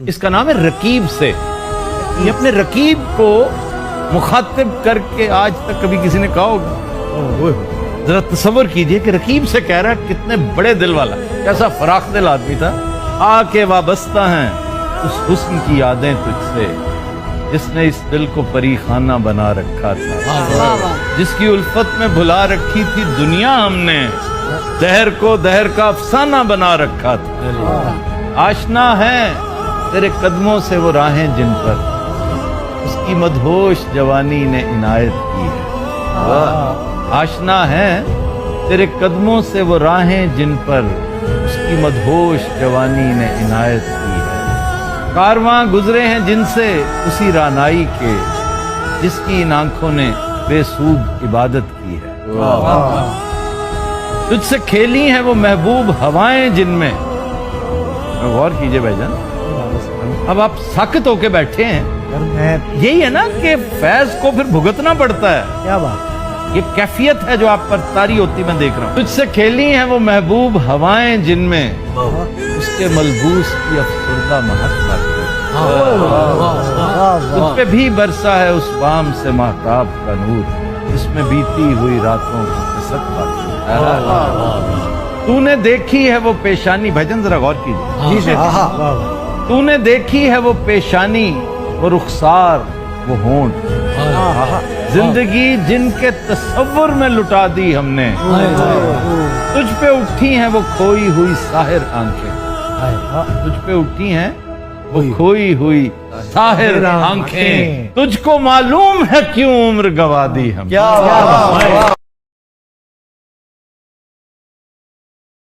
اس کا نام ہے رقیب سے. یہ اپنے رقیب کو مخاطب کر کے آج تک کبھی کسی نے کہا ہوگا؟ ذرا تصور کیجئے کہ رقیب سے کہہ رہا ہے، کتنے بڑے دل والا، کیسا فراخ دل آدمی تھا. آ کے وابستہ ہیں اس حسن کی یادیں تجھ سے جس نے اس دل کو پری خانہ بنا رکھا تھا، جس کی الفت میں بھلا رکھی تھی دنیا ہم نے، دہر کو دہر کا افسانہ بنا رکھا تھا. آشنا ہے تیرے قدموں سے وہ راہیں جن پر اس کی مدہوش جوانی نے عنایت کی ہے. آشنا ہے تیرے قدموں سے وہ راہیں جن پر اس کی مدہوش جوانی نے عنایت کی ہے. کارواں گزرے ہیں جن سے اسی رانائی کے جس کی ان آنکھوں نے بے سود عبادت کی ہے. تجھ سے کھیلی ہیں وہ محبوب ہوائیں جن میں، غور کیجئے بھائی جان، اب آپ ساکت ہو کے بیٹھے ہیں، یہی ہے نا کہ فیض کو پھر بھگتنا پڑتا ہے. کیا بات، یہ کیفیت ہے جو آپ پر طاری ہوتی میں دیکھ رہا ہوں. تجھ سے کھیلی ہیں وہ محبوب ہوائیں جن میں اس کے ملبوس کی افسردہ مہک پاتی، تجھ پہ بھی برسا ہے اس بام سے مہتاب کا نور جس میں بیتی ہوئی راتوں کی قصت پاتی. تو نے دیکھی ہے وہ پیشانی، بھجن ذرا غور کیجیے، تو نے دیکھی ہے وہ پیشانی، وہ رخسار، وہ ہونٹ، زندگی جن کے تصور میں لٹا دی ہم نے، تجھ پہ اٹھی ہیں وہ کھوئی ہوئی ساحر آنکھیں، تجھ پہ اٹھی ہیں وہ کھوئی ہوئی ساحر آنکھیں، تجھ کو معلوم ہے کیوں عمر گوا دی ہم.